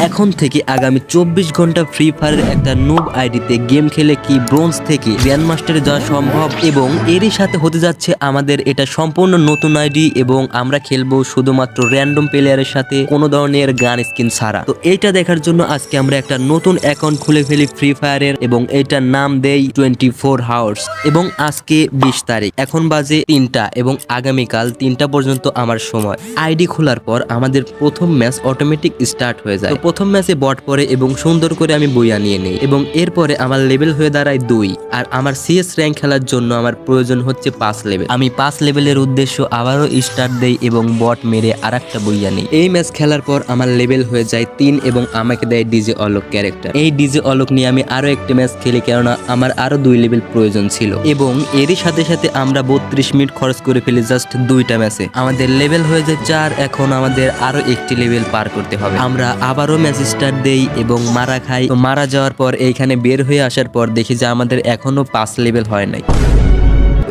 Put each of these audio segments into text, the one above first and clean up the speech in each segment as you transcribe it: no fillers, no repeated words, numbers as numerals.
এখন থেকে আগামী 24 ঘন্টা ফ্রি ফায়ারের একটা নুব আইডিতে গেম খেলে কি ব্রোঞ্জ থেকে গ্র্যান্ড মাস্টারে যাওয়া সম্ভব, এবং এরই সাথে হতে যাচ্ছে আমাদের এটা সম্পূর্ণ নতুন আইডি এবং আমরা খেলবো শুধুমাত্র র্যান্ডম প্লেয়ারের সাথে, কোনো ধরনের গান স্কিন ছাড়া। তো এইটা দেখার জন্য আজকে আমরা একটা নতুন অ্যাকাউন্ট খুলে ফেলি ফ্রি ফায়ারের এবং এইটার নাম দেই 24 হাওয়ার্স। এবং আজকে 20 তারিখ, এখন বাজে 3টা এবং আগামীকাল 3টা পর্যন্ত আমার সময়। আইডি খোলার পর আমাদের প্রথম ম্যাচ অটোমেটিক স্টার্ট হয়ে যায়। প্রথম ম্যাচে বট পড়ে এবং সুন্দর করে আমি বইয়া নিয়ে নেই এবং এরপরে আমার লেভেল হয়ে দাঁড়ায় 2 আর আমার সিএস র্যাঙ্ক খেলার জন্য আমার প্রয়োজন হচ্ছে 5 লেভেল। আমি 5 লেভেলের উদ্দেশ্য আবারও স্টার্ট দেই এবং বট মেরে আরেকটা বইয়া নেই। এই ম্যাচ খেলার পর আমার লেভেল হয়ে যায় 3 এবং আমাকে দেয় ডিজে অলোক ক্যারেক্টার। এই ডিজে অলোক নিয়ে আমি আরো একটি ম্যাচ খেলি, কেননা আমার আরো 2 লেভেল প্রয়োজন ছিল এবং এরই সাথে সাথে আমরা 32 মিনিট খরচ করে ফেলি জাস্ট 2টা ম্যাচে। আমাদের লেভেল হয়ে যায় 4। এখন আমাদের আরো একটি লেভেল পার করতে হবে। আমরা আবারও ম্যাচ স্টার্ট দেই এবং মারা খাই। তো মারা যাওয়ার পর এইখানে বের হয়ে আসার পর দেখি যে আমাদের এখনো 5 লেভেল হয় নাই,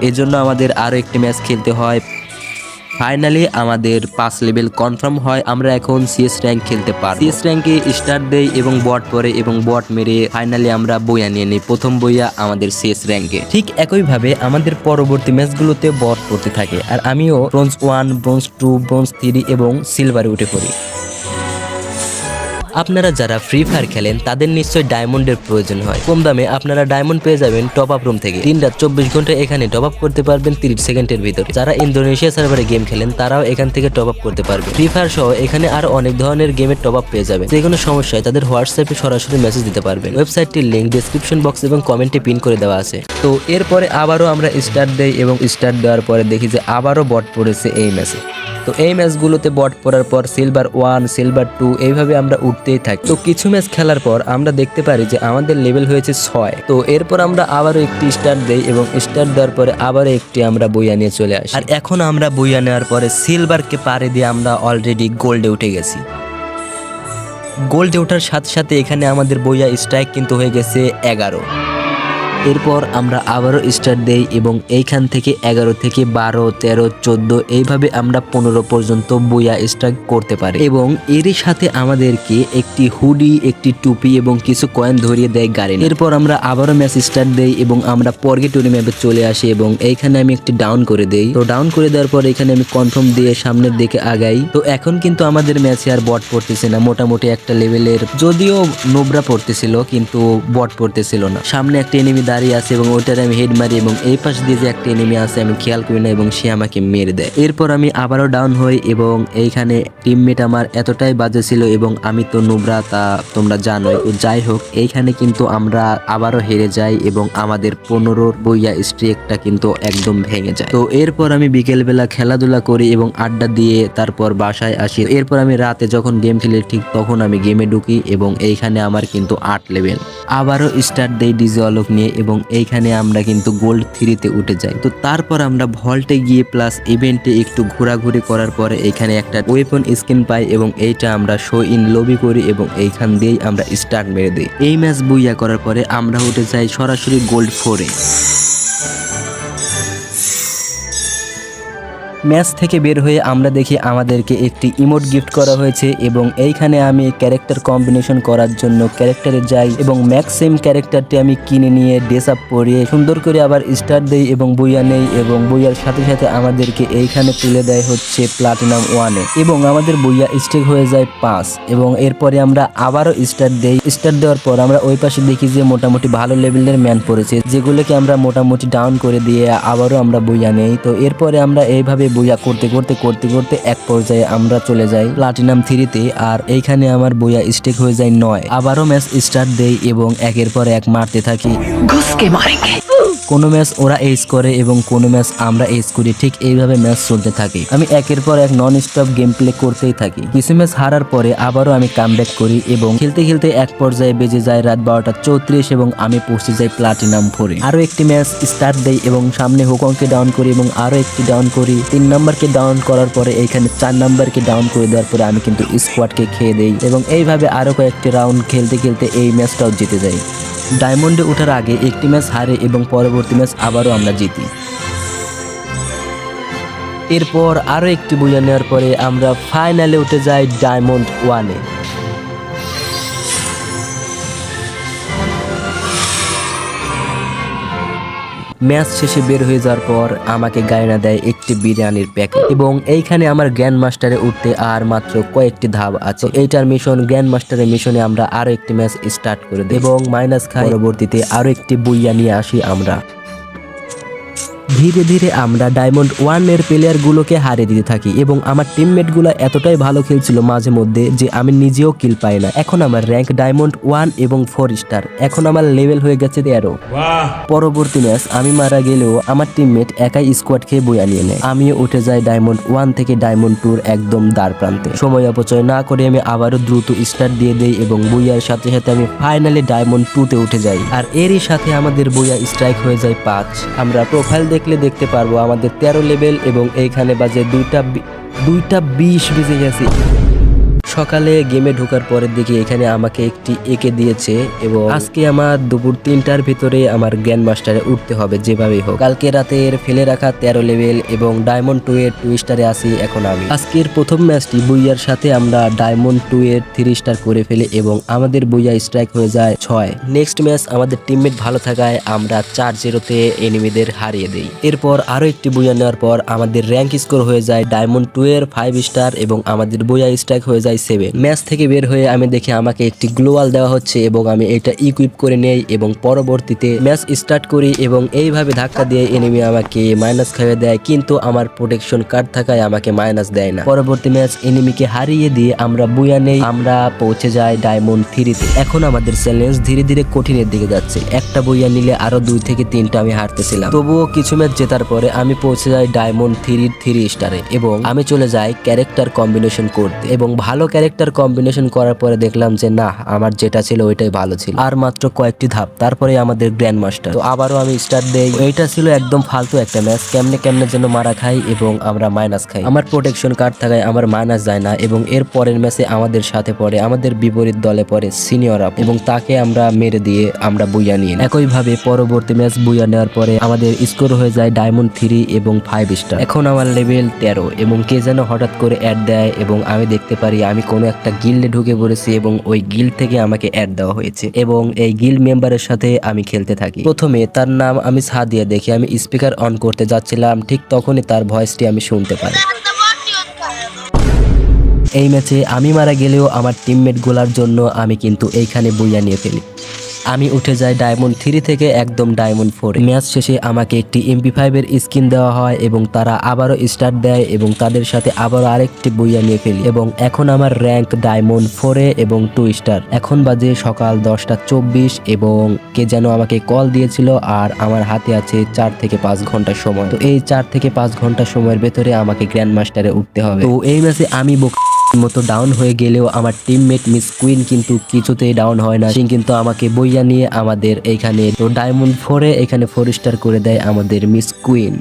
এজন্য আমাদের আরো একটি ম্যাচ খেলতে হয়। ফাইনালি আমাদের 5 লেভেল কনফার্ম হয়, আমরা এখন সিএস র্যাঙ্ক খেলতে পারি। সিএস র্যাঙ্কে স্টার্ট দেই এবং বট পরে এবং বট মেরে ফাইনালি আমরা বইয়া নিয়ে নিই, প্রথম বইয়া আমাদের সিএস র্যাঙ্কে। ঠিক একইভাবে আমাদের পরবর্তী ম্যাচগুলোতে বট পড়তে থাকে আর আমিও ব্রোঞ্জ 1, ব্রোঞ্জ 2, ব্রোঞ্জ 3 এবং সিলভারে উঠে পড়ি। আপনারা যারা ফ্রি ফায়ার খেলেন তাদের নিশ্চয়ই ডায়মন্ডের প্রয়োজন হয়। কম দামে আপনারা ডায়মন্ড পেয়ে যাবেন টপ আপ রুম থেকে। দিন রাত 24 ঘন্টা এখানে টপ আপ করতে পারবেন 30 সেকেন্ডের ভিতরে। যারা ইন্দোনেশিয়া সার্ভারে গেম খেলেন তারাও এখান থেকে টপ আপ করতে পারবে। ফ্রি ফায়ার সহ এখানে আরো অনেক ধরনের গেমের টপ আপ পেয়ে যাবেন। যে কোনো সমস্যায় তাদের হোয়াটসঅ্যাপে সরাসরি মেসেজ দিতে পারবেন। ওয়েবসাইটটির লিংক ডেসক্রিপশন বক্স এবং কমেন্টে পিন করে দেওয়া আছে। তো এরপরে আবারও আমরা স্টার্ট দেই এবং স্টার্ট দেওয়ার পরে দেখি যে আবারও বট পড়েছে এই ম্যাচে। তো এই ম্যাচগুলোতে বট পড়ার পর সিলভার 1, সিলভার 2 এইভাবে আমরা উঠতেই থাকি। তো কিছু ম্যাচ খেলার পর আমরা দেখতে পারি যে আমাদের লেভেল হয়েছে 6। তো এরপর আমরা আবারও একটি স্টার্ট দেই এবং স্টার্ট দেওয়ার পরে আবারও একটি আমরা বইয়া নিয়ে চলে আসি। আর এখন আমরা বইয়া নেওয়ার পরে সিলভারকে পারে দিয়ে আমরা অলরেডি গোল্ডে উঠে গেছি। গোল্ডে ওঠার সাথে সাথে এখানে আমাদের বইয়া স্ট্রাইক কিন্তু হয়ে গেছে 11। এরপর আমরা আবারও স্টার্ট দেই এবং এইখান থেকে 11 থেকে 12, 13, 14 এইভাবে আমরা 15 পর্যন্ত বইয়া স্ট্রাইক করতে পারি এবং এরই সাথে আমাদেরকে একটি হুডি, একটি টুপি এবং কিছু কয়েন ধরিয়ে দেয় গাড়ি। এরপর আমরা আবারও ম্যাচ স্টার্ট দেই এবং আমরা পরগেটরি ম্যাপে চলে আসি এবং এইখানে আমি একটি ডাউন করে দেই। তো ডাউন করে দেওয়ার পর এখানে আমি কনফার্ম দিয়ে সামনের দিকে আগাই। তো এখন কিন্তু আমাদের ম্যাচে আর বট পড়তেছে না, মোটামুটি একটা লেভেলের, যদিও নোবরা পড়তেছিল কিন্তু বট পড়তেছিল না। সামনে একটা এনিমি দাঁড়িয়ে আছে এবং ওইটারে আমি হেড মারি এবং এই পাশ দিয়ে যে একটা এনিমি আছে আমি খেয়াল করি না এবং সে আমাকে মেরে দেয়। এরপর আমি আবারও ডাউন হই এবং এইখানে টিমমেট আমার এতটাই বাজে ছিল এবং আমি তো নুবরা, তা তোমরা জানোই। তো যাই হোক, এইখানে কিন্তু আমরা আবারও হেরে যাই এবং আমাদের 15 বইয়া স্ট্রিকটা কিন্তু একদম ভেঙে যায়। তো এরপর আমি বিকেলবেলা খেলাধুলা করি এবং আড্ডা দিয়ে তারপর বাসায় আসি। এরপর আমি রাতে যখন গেম খেলি ঠিক তখন আমি গেমে ঢুকি এবং এইখানে আমার কিন্তু 8 লেভেল। আবারও স্টার্ট দেই ডিজে অলোক নিয়ে এবং এইখানে আমরা কিন্তু গোল্ড 3-তে উঠে যাই। তো তারপর আমরা ভল্টে গিয়ে প্লাস ইভেন্টে একটু ঘোরাঘুরি করার পরে এইখানে একটা ওয়েপন স্কিন পাই এবং এইটা আমরা শো ইন লবি করি এবং এইখান দিয়েই আমরা স্টার্ট মেরে দিই। এই ম্যাচ বুইয়া করার পরে আমরা উঠে যাই সরাসরি গোল্ড 4-এ। ম্যাচ থেকে বের হয়ে আমরা দেখি আমাদেরকে একটি ইমোট গিফট করা হয়েছে এবং এইখানে আমি ক্যারেক্টার কম্বিনেশন করার জন্য ক্যারেক্টারে যাই এবং ম্যাক্সিম ক্যারেক্টারটি আমি কিনে নিয়ে ড্রেস আপ পরিয়ে সুন্দর করে আবার স্টার্ট দেই এবং বইয়া নেই এবং বইয়ার সাথে সাথে আমাদেরকে এইখানে তুলে দেয় হচ্ছে প্লাটিনাম 1-এ এবং আমাদের বইয়া স্টেক হয়ে যায় 5 এবং এরপরে আমরা আবারও স্টার্ট দেই। স্টার্ট দেওয়ার পর আমরা ওই পাশে দেখি যে মোটামুটি ভালো লেভেলের ম্যান পড়েছে, যেগুলোকে আমরা মোটামুটি ডাউন করে দিয়ে আবারও আমরা বইয়া নেই। তো এরপরে আমরা এইভাবে বইয়া করতে করতে এক পর্যায়ে আমরা চলে যাই প্লাটিনাম 3-তে আর এইখানে আমার বইয়া স্টেক হয়ে যায় 9। আবারও ম্যাচ স্টার্ট দেই এবং একের পর এক মারতে থাকি। কোনো ম্যাচ ওরা এইচ করে এবং কোনো ম্যাচ আমরা এইচ করি, ঠিক এইভাবে ম্যাচ চলতে থাকে। আমি একের পর এক নন স্টপ গেম প্লে করতেই থাকি। কিছু ম্যাচ হারার পরে আবারও আমি কামব্যাক করি এবং খেলতে খেলতে এক পর্যায়ে বেজে যায় রাত 12:34 এবং আমি পৌঁছে যাই প্লাটিনাম 4-এ। আরো একটি ম্যাচ স্টার্ট দেই এবং সামনে হুকংকে ডাউন করি এবং আরো একটি ডাউন করি। 3 নম্বরকে ডাউন করার পরে এইখানে 4 নম্বরকে ডাউন করে দেওয়ার পরে আমি কিন্তু স্কোয়াডকে খেয়ে দেই এবং এইভাবে আরো কয়েকটি রাউন্ড খেলতে খেলতে এই ম্যাচটাও জিতে যাই। ডায়মন্ডে ওঠার আগে একটি ম্যাচ হারে এবং পরবর্তী ম্যাচ আবারও আমরা জিতি। এরপর আরো একটি বইয়া নেওয়ার পরে আমরা ফাইনালে উঠে যাই ডায়মন্ড 1-এ। ম্যাচ শেষে বের হয়ে যাওয়ার পর আমাকে গায়না দেয় একটি বিরিয়ানির প্যাকেট এবং এইখানে আমার গ্র্যান্ড মাস্টারে উঠতে আর মাত্র কয়েকটি ধাপ আছে। এইটার মিশন গ্র্যান্ড মাস্টারের মিশনে আমরা আরো একটি ম্যাচ স্টার্ট করে দিই এবং মাইনাস খাই। পরবর্তীতে আরো একটি বুইয়া নিয়ে আসি আমরা। ধীরে ধীরে আমরা ডায়মন্ড 1 এর প্লেয়ার গুলোকে হারিয়ে দিতে থাকি এবং আমার টিমমেট গুলো এতটাই ভালো খেলছিল মাঝে মধ্যে যে আমি নিজেও কিল পাই না। এখন আমার র্যাঙ্ক ডায়মন্ড 1 এবং 4 স্টার। এখন আমার লেভেল হয়ে গেছে 13। পরবর্তী ম্যাচ আমি মারা গেলেও আমার টিমমেট একাই স্কোয়াড খেয়ে বইয়া নিয়ে নেয়। আমিও উঠে যাই ডায়মন্ড 1 থেকে ডায়মন্ড 2 একদম দ্বার প্রান্তে। সময় অপচয় না করে আমি আবারও দ্রুত স্টার্ট দিয়ে দেই এবং বইয়ার সাথে সাথে আমি ফাইনালি ডায়মন্ড 2 তে উঠে যাই। আর এরই সাথে আমাদের বইয়া স্ট্রাইক হয়ে যায় 5। আমরা প্রোফাইল দেখলে দেখতে পারবো আমাদের 13 লেভেল এবং এইখানে বাজে 2:20 বেজে গেছে। সকালে গেমে ঢোকার পরে দেখি এখানে আমাকে একটি একে দিয়েছে এবং আজকে আমার দুপুর 3টার ভিতরে আমার গ্র্যান্ড মাস্টারে উঠতে হবে যেভাবেই হোক। কালকে রাতের ফেলে রাখা 13 লেভেল এবং ডায়মন্ড 2 এর 2 স্টারে আসি এখন আমি। আজকের প্রথম ম্যাচটি বুইয়ার সাথে আমরা ডায়মন্ড 2 এর 3 স্টার করে ফেলি এবং আমাদের বুইয়া স্ট্রাইক হয়ে যায় 6। নেক্সট ম্যাচ আমাদের টিমমেট ভালো থাকায় আমরা 4-0 এনিমিদের হারিয়ে দেই। এরপর আরো একটি বুইয়া নেওয়ার পর আমাদের র্যাঙ্ক স্কোর হয়ে যায় ডায়মন্ড 2 এর 5 স্টার এবং আমাদের বুইয়া স্ট্রাইক হয়ে যায় 7। ম্যাচ থেকে বের হয়ে আমি দেখি আমাকে একটি গ্লোয়াল দেওয়া হচ্ছে এবং আমি এটা ইকুইপ করে নেই এবং পরবর্তীতে ম্যাচ স্টার্ট করি এবং এইভাবে ধাক্কা দিয়ে এনিমি আমাকে মাইনাস খাইয়ে দেয়, কিন্তু আমার প্রোটেকশন কার্ড থাকায় আমাকে মাইনাস দেয় না। পরবর্তী ম্যাচ এনিমিকে হারিয়ে দিয়ে আমরা বুয়া নেই, আমরা পৌঁছে যাই ডায়মন্ড 3 তে। এখন আমাদের চ্যালেঞ্জ ধীরে ধীরে কঠিনের দিকে যাচ্ছে। একটা বুয়া নিলে আরো 2 থেকে 3টা আমি হারতেছিলাম, তবুও কিছু ম্যাচ জেতার পরে আমি পৌঁছে যাই ডায়মন্ড 3 স্টারে এবং আমি চলে যাই ক্যারেক্টার কম্বিনেশন করতে এবং ভালো ক্যারেক্টার কম্বিনেশন করার পরে দেখলাম যে না, আমার যেটা ছিল ওইটাই ভালো ছিল। আর মাত্র কয়েকটি ধাপ তারপরে আমাদের গ্র্যান্ড মাস্টার। তো আবারও আমি স্টার্ট দেই। এইটা ছিল একদম ফালতু একটা ম্যাচ, কেমনে যেন মারা খাই এবং আমরা মাইনাস খাই। আমার প্রোটেকশন কার্ড থাকায় আমার মাইনাস যায় না এবং এর পরের ম্যাচে আমাদের সাথে পড়ে আমাদের বিপরীত দলে পড়ে সিনিয়র আপ এবং তাকে আমরা মেরে দিয়ে আমরা বুইয়া নিই। একইভাবে পরবর্তী ম্যাচ বুইয়া নেওয়ার পরে আমাদের স্কোর হয়ে যায় ডায়মন্ড 3 এবং 5 স্টার। এখন আমার লেভেল 13 এবং কে যেন হঠাৎ করে অ্যাড দেয় এবং আমি দেখতে পারি আমি কোনো একটা গিল্ডে ঢুকে পড়েছি এবং ওই গিল্ড থেকে আমাকে অ্যাড দেওয়া হয়েছে এবং এই গিল্ড মেম্বারের সাথে আমি খেলতে থাকি। প্রথমে তার নাম আমি সাদিয়া দেখি আমি স্পিকার অন করতে যাচ্ছিলাম, ঠিক তখনই তার ভয়েসটি আমি শুনতে পাই। এই ম্যাচে আমি মারা গেলেও আমার টিমমেট গোলার জন্য আমি কিন্তু এইখানে বুইয়া নিয়ে ফেলি। আমি উঠে যাই ডায়মন্ড 3 থেকে একদম ডায়মন্ড 4। ম্যাচ শেষে আমাকে একটি MP5 এর স্কিন দেওয়া হয় এবং তারা আবারও স্টার্ট দেয় এবং তাদের সাথে আবারও আরেকটি বইয়া নিয়ে ফেলি এবং এখন আমার র্যাঙ্ক ডায়মন্ড 4 এবং 2 স্টার। এখন বাজে সকাল 10:24 এবং কে যেন আমাকে কল দিয়েছিল আর আমার হাতে আছে 4 থেকে 5 ঘন্টা সময়। তো এই 4 থেকে 5 ঘন্টা সময়ের ভেতরে আমাকে গ্র্যান্ড মাস্টারে উঠতে হবে। তো এই ম্যাচে আমি মতো ডাউন হয়ে গেলেও আমার টিমমেট মিস কুইন কিন্তু কিছুতেই ডাউন হয় না। সে কিন্তু আমাকে বইয়া নিয়ে আমাদের এইখানে তো ডায়মন্ড 4 এখানে 4 স্টার করে দেয় আমাদের মিস কুইন।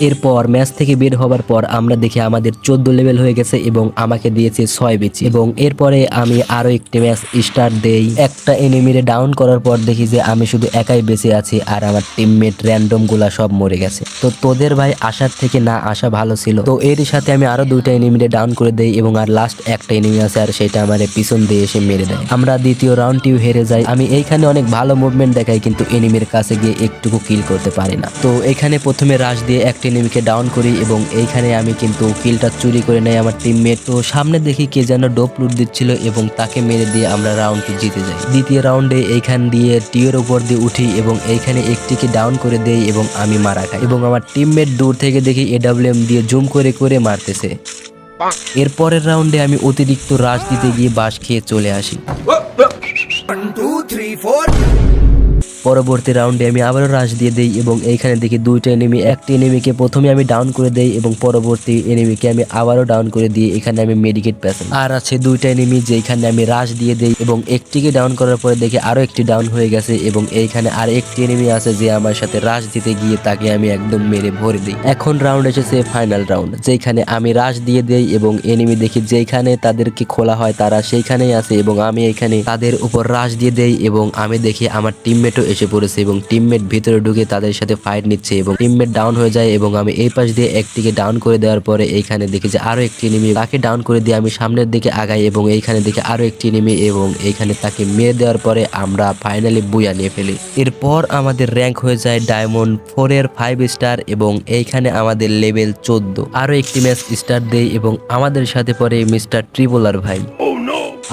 এরপর ম্যাচ থেকে বের হবার পর আমরা দেখি আমাদের 14 লেভেল হয়ে গেছে এবং আমাকে দিয়েছে 6 বেচি এবং এরপরে আমি আরো একটি ম্যাচ স্টার্ট দেই। একটা এনিমিরে ডাউন করার পর দেখি যে আমি শুধু একাই বেঁচে আছি আর আমার টিমমেট র্যান্ডম গুলা সব মরে গেছে। তো তোদের ভাই আসার থেকে না আসা ভালো ছিল। তো এরই সাথে আমি আরো 2টা এনিমিরে ডাউন করে দেই এবং আর লাস্ট একটা এনিমি আছে আর সেটা আমার পিছন দিয়ে এসে মেরে দেয়। আমরা দ্বিতীয় রাউন্ডটিও হেরে যাই। আমি এইখানে অনেক ভালো মুভমেন্ট দেখাই কিন্তু এনিমির কাছে গিয়ে একটুকু কিল করতে পারি না। তো এখানে প্রথমে রাশ দিয়ে একটা এনিমিকে ডাউন করি এবং এইখানে আমি কিন্তু কিলটা চুরি করে নেই আমার টিমমেট। তো সামনে দেখি কে যেন ডোপ লুট দিচ্ছিল এবং তাকে মেরে দিয়ে আমরা রাউন্ডটি জিতে যাই। দ্বিতীয় রাউন্ডে এইখান দিয়ে টিয়ের উপর দিয়ে উঠি এবং এইখানে একটিকে ডাউন করে দেই এবং আমি মারা খাই এবং আমার টিমমেট দূর থেকে দেখি AWM দিয়ে জুম করে করে মারতেছে। এর পরের রাউন্ডে আমি অতিরিক্ত রাশ দিতে গিয়ে বাস খেয়ে চলে আসি। 1 2 3 4 পরবর্তী রাউন্ডে আমি আবারও রাশ দিয়ে দেই এবং এইখানে দেখি 2টা এনিমি। একটি এনিমিকে প্রথমে আমি ডাউন করে দেই এবং পরবর্তী এনিমিকে আমি আবারও ডাউন করে দিই। এখানে আমি মেডিকেট পেয়েছি। আর আছে 2টা এনিমি যেখানে আমি রাশ দিয়ে দেই এবং একটিকে ডাউন করার পরে দেখি আরো একটি ডাউন হয়ে গেছে এবং এইখানে আর একটি এনিমি আছে যে আমার সাথে রাশ দিতে গিয়ে তাকে আমি একদম মেরে ভরে দিই। এখন রাউন্ড এসেছে ফাইনাল রাউন্ড, যেখানে আমি রাশ দিয়ে দেই এবং এনিমি দেখি যেখানে তাদেরকে খোলা হয় তারা সেইখানেই আছে এবং আমি এখানে তাদের উপর রাশ দিয়ে দেই এবং আমি দেখি আমার টিমমেটও এসে পড়েছে এবং টিমমেট ভিতরে ঢুকে তাদের সাথে ফাইট নিচ্ছে এবং টিমমেট ডাউন হয়ে যায় এবং আমি এই পাশ দিয়ে একটিকে ডাউন করে দেওয়ার পরে এইখানে দেখি যে আরো একটি এনিমি, তাকে ডাউন করে দিয়ে আমি সামনের দিকে আগাই এবং এইখানে দেখি আরো একটি এনিমি এবং এইখানে তাকে মেরে দেওয়ার পরে আমরা ফাইনালি বুয়া নিয়ে ফেলি। এরপর আমাদের র্যাঙ্ক হয়ে যায় ডায়মন্ড 4 এর 5 স্টার এবং এইখানে আমাদের লেভেল 14। আরো একটি ম্যাচ স্টার্ট দেই এবং আমাদের সাথে পরে মিস্টার ট্রিপলার ভাই।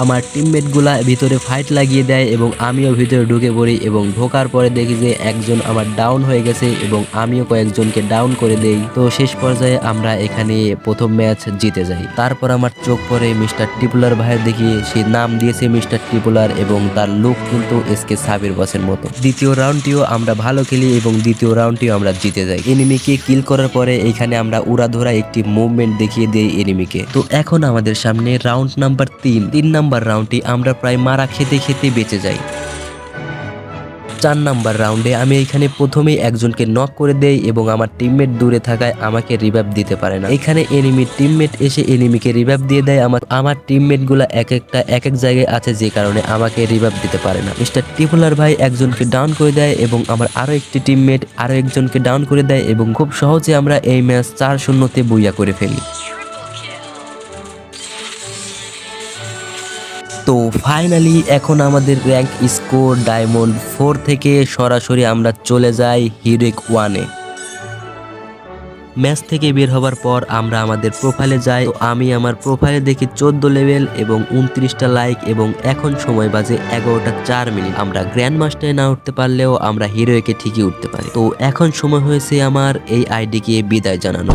আমার টিমমেট গুলা ভিতরে ফাইট লাগিয়ে দেয় এবং আমিও ভিতরে ঢুকে পড়ি এবং ঢোকার পরে দেখি যে একজন আমার ডাউন হয়ে গেছে এবং আমিও কয়েকজনকে ডাউন করে দেই। তো শেষ পর্যায়ে আমরা এখানে প্রথম ম্যাচ জিতে যাই। তারপর আমার চোখ পড়ে মিস্টার ট্রিপলার ভাইয়ের দেখি, সে নাম দিয়েছে মিস্টার ট্রিপলার এবং তার লুক কিন্তু এসকে সাবির বসের মতো। দ্বিতীয় রাউন্ডটিও আমরা ভালো খেলি এবং দ্বিতীয় রাউন্ডটিও আমরা জিতে যাই। এনিমিকে কিল করার পরে এখানে আমরা উড়াধরা একটি মুভমেন্ট দেখিয়ে দেই এনিমিকে। তো এখন আমাদের সামনে রাউন্ড নাম্বার 3 নাম্বার রাউন্ডটি আমরা প্রায় মারা খেতে খেতে বেঁচে যাই। 4 নাম্বার রাউন্ডে আমি এখানে প্রথমেই একজনকে নক করে দেই এবং আমার টিমমেট দূরে থাকায় আমাকে রিভাইভ দিতে পারে না। এখানে এনিমির টিমমেট এসে এনিমিকে রিভাইভ দিয়ে দেয়। আমার টিমমেট গুলা এক এক জায়গায় আছে, যে কারণে আমাকে রিভাইভ দিতে পারে না। মিস্টার ট্রিপলার ভাই একজনকে ডাউন করে দেয় এবং আমার আরো একটি টিমমেট আরো একজনকে ডাউন করে দেয় এবং খুব সহজে আমরা এই ম্যাচ 4-0 বুইয়া করে ফেলি। তো ফাইনালি এখন আমাদের র্যাঙ্ক স্কোর ডায়মন্ড 4 থেকে সরাসরি আমরা চলে যাই হিরোইক 1-এ। ম্যাচ থেকে বের হবার পর আমরা আমাদের প্রোফাইলে যাই। তো আমি আমার প্রোফাইলে দেখি 14 লেভেল এবং 29টা লাইক এবং এখন সময় বাজে 11:04। আমরা গ্র্যান্ড মাস্টারে না উঠতে পারলেও আমরা হিরোইকে ঠিকই উঠতে পারি। তো এখন সময় হয়েছে আমার এই আইডিকে বিদায় জানানো।